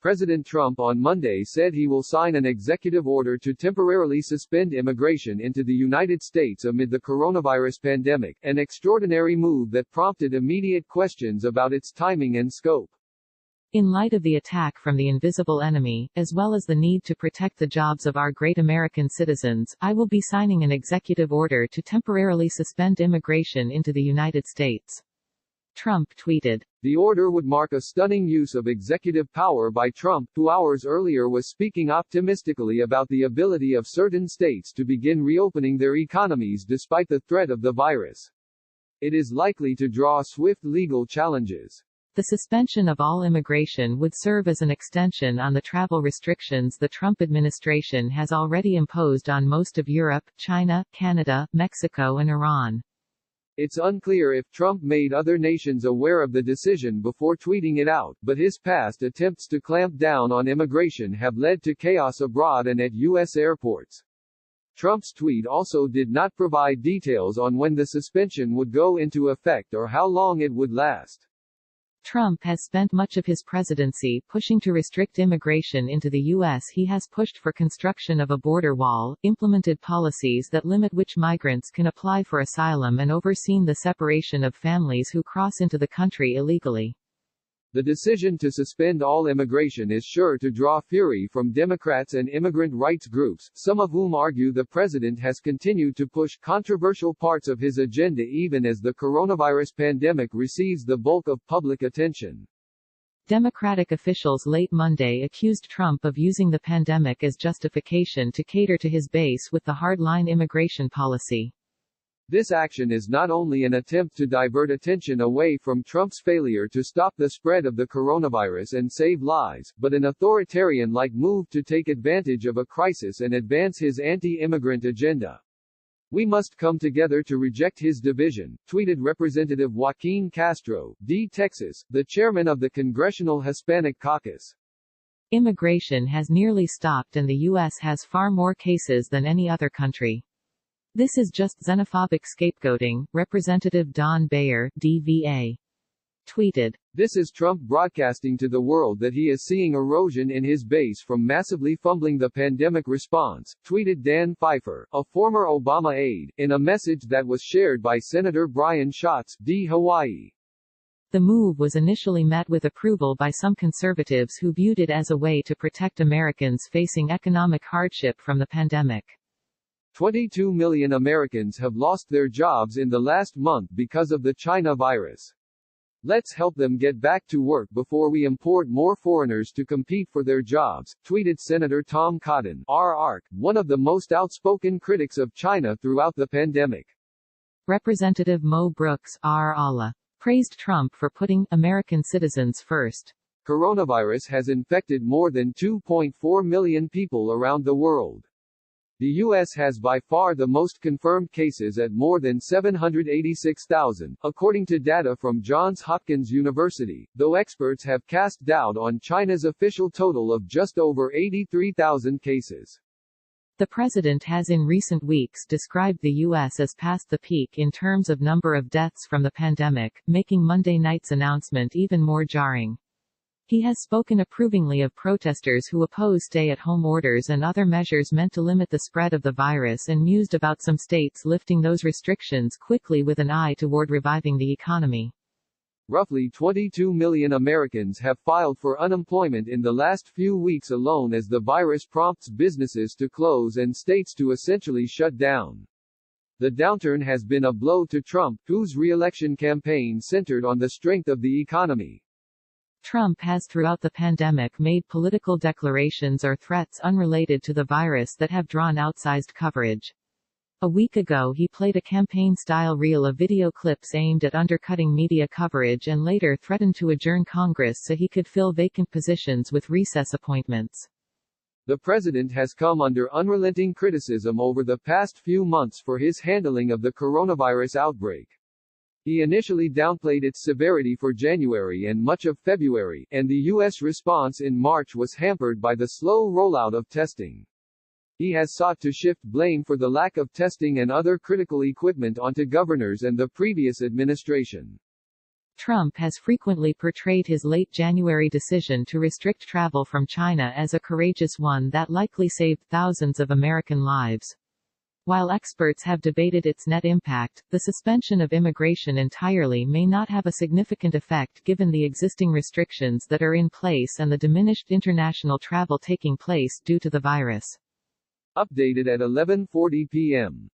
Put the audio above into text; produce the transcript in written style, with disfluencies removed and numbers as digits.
President Trump on Monday said he will sign an executive order to temporarily suspend immigration into the United States amid the coronavirus pandemic, an extraordinary move that prompted immediate questions about its timing and scope. In light of the attack from the invisible enemy, as well as the need to protect the jobs of our great American citizens, I will be signing an executive order to temporarily suspend immigration into the United States. Trump tweeted. The order would mark a stunning use of executive power by Trump, who hours earlier was speaking optimistically about the ability of certain states to begin reopening their economies despite the threat of the virus. It is likely to draw swift legal challenges. The suspension of all immigration would serve as an extension on the travel restrictions the Trump administration has already imposed on most of Europe, China, Canada, Mexico and Iran. It's unclear if Trump made other nations aware of the decision before tweeting it out, but his past attempts to clamp down on immigration have led to chaos abroad and at U.S. airports. Trump's tweet also did not provide details on when the suspension would go into effect or how long it would last. Trump has spent much of his presidency pushing to restrict immigration into the U.S. He has pushed for construction of a border wall, implemented policies that limit which migrants can apply for asylum and overseen the separation of families who cross into the country illegally. The decision to suspend all immigration is sure to draw fury from Democrats and immigrant rights groups, some of whom argue the president has continued to push controversial parts of his agenda even as the coronavirus pandemic receives the bulk of public attention. Democratic officials late Monday accused Trump of using the pandemic as justification to cater to his base with the hardline immigration policy. This action is not only an attempt to divert attention away from Trump's failure to stop the spread of the coronavirus and save lives, but an authoritarian-like move to take advantage of a crisis and advance his anti-immigrant agenda. We must come together to reject his division, tweeted Representative Joaquin Castro, D. Texas, the chairman of the Congressional Hispanic Caucus. Immigration has nearly stopped and the U.S. has far more cases than any other country. This is just xenophobic scapegoating, Representative Don Bayer, DVA. Tweeted. This is Trump broadcasting to the world that he is seeing erosion in his base from massively fumbling the pandemic response, tweeted Dan Pfeiffer, a former Obama aide, in a message that was shared by Senator Brian Schatz, D. Hawaii. The move was initially met with approval by some conservatives who viewed it as a way to protect Americans facing economic hardship from the pandemic. 22 million Americans have lost their jobs in the last month because of the China virus. Let's help them get back to work before we import more foreigners to compete for their jobs, tweeted Senator Tom Cotton, R.Arc, one of the most outspoken critics of China throughout the pandemic. Representative Mo Brooks, R. Allah, praised Trump for putting American citizens first. Coronavirus has infected more than 2.4 million people around the world. The U.S. has by far the most confirmed cases at more than 786,000, according to data from Johns Hopkins University, though experts have cast doubt on China's official total of just over 83,000 cases. The president has in recent weeks described the U.S. as past the peak in terms of number of deaths from the pandemic, making Monday night's announcement even more jarring. He has spoken approvingly of protesters who oppose stay-at-home orders and other measures meant to limit the spread of the virus and mused about some states lifting those restrictions quickly with an eye toward reviving the economy. Roughly 22 million Americans have filed for unemployment in the last few weeks alone as the virus prompts businesses to close and states to essentially shut down. The downturn has been a blow to Trump, whose re-election campaign centered on the strength of the economy. Trump has throughout the pandemic made political declarations or threats unrelated to the virus that have drawn outsized coverage. A week ago he played a campaign-style reel of video clips aimed at undercutting media coverage and later threatened to adjourn Congress so he could fill vacant positions with recess appointments. The president has come under unrelenting criticism over the past few months for his handling of the coronavirus outbreak. He initially downplayed its severity for January and much of February, and the U.S. response in March was hampered by the slow rollout of testing. He has sought to shift blame for the lack of testing and other critical equipment onto governors and the previous administration. Trump has frequently portrayed his late January decision to restrict travel from China as a courageous one that likely saved thousands of American lives. While experts have debated its net impact, the suspension of immigration entirely may not have a significant effect given the existing restrictions that are in place and the diminished international travel taking place due to the virus. Updated at 11:40 p.m.